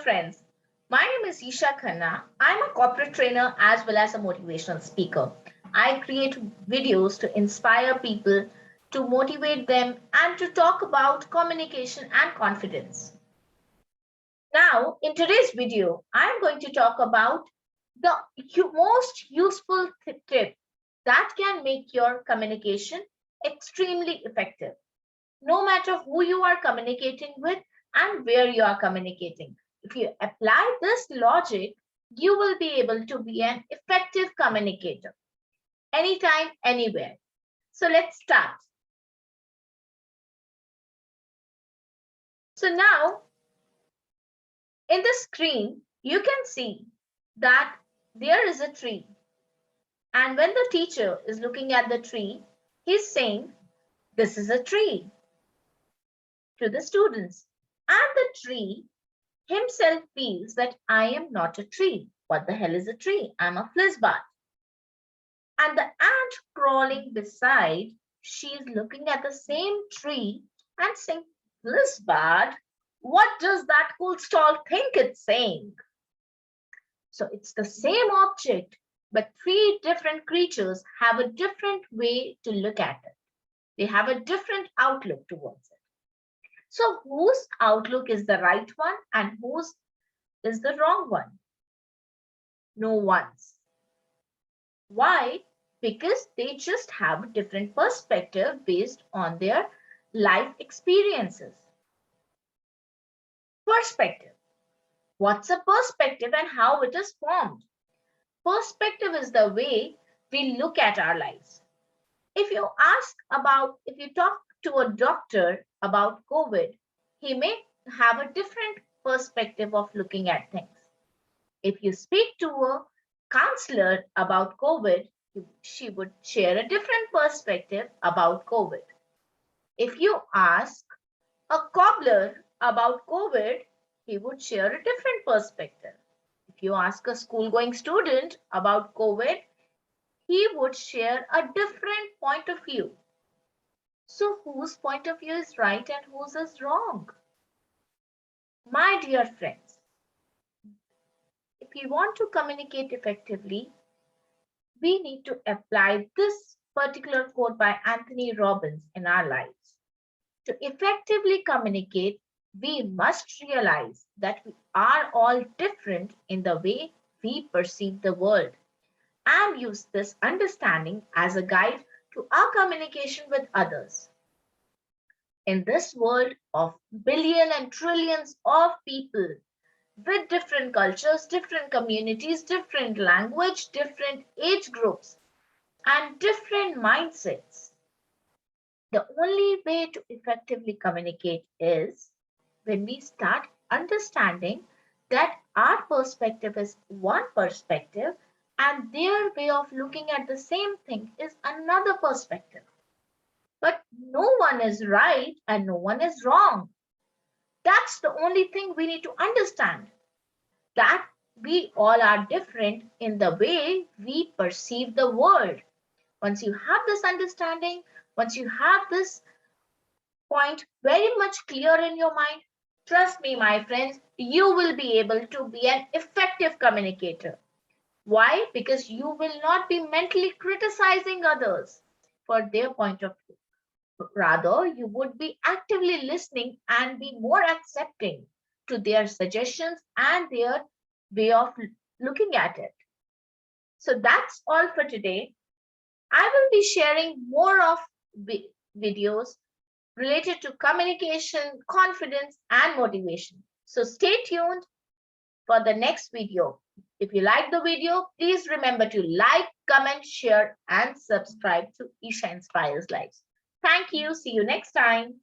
friends. My name is Isha Khanna. I'm a corporate trainer as well as a motivational speaker. I create videos to inspire people, to motivate them, and to talk about communication and confidence. Now, in today's video, I'm going to talk about the most useful tip that can make your communication extremely effective, no matter who you are communicating with and where you are communicating. If you apply this logic, you will be able to be an effective communicator anytime, anywhere. So let's start. So now, in the screen, you can see that there is a tree. And when the teacher is looking at the tree, he's saying, "This is a tree," to the students. And the tree himself feels that I am not a tree. What the hell is a tree? I'm a flizzbot. And the ant crawling beside, she's looking at the same tree and saying, "Flizzbot, what does that cool stall think it's saying?" So it's the same object, but three different creatures have a different way to look at it. They have a different outlook towards it. So whose outlook is the right one and whose is the wrong one? No one's. Why? Because they just have a different perspective based on their life experiences. Perspective. What's a perspective and how it is formed? Perspective is the way we look at our lives. If you talk to a doctor about COVID, he may have a different perspective of looking at things. If you speak to a counselor about COVID, she would share a different perspective about COVID. If you ask a cobbler about COVID, he would share a different perspective. If you ask a school-going student about COVID, he would share a different point of view. So whose point of view is right and whose is wrong? My dear friends, if we want to communicate effectively, we need to apply this particular quote by Anthony Robbins in our lives. To effectively communicate, we must realize that we are all different in the way we perceive the world and use this understanding as a guide to our communication with others. In this world of billions and trillions of people with different cultures, different communities, different language, different age groups, and different mindsets, the only way to effectively communicate is when we start understanding that our perspective is one perspective and their way of looking at the same thing is another perspective. But no one is right and no one is wrong. That's the only thing we need to understand, that we all are different in the way we perceive the world. Once you have this understanding, once you have this point very much clear in your mind, trust me, my friends, you will be able to be an effective communicator. Why? Because you will not be mentally criticizing others for their point of view. Rather, you would be actively listening and be more accepting to their suggestions and their way of looking at it. So that's all for today. I will be sharing more of videos related to communication, confidence, and motivation. So stay tuned for the next video. If you like the video, please remember to like, comment, share, and subscribe to Isha Inspires Lives. Thank you. See you next time.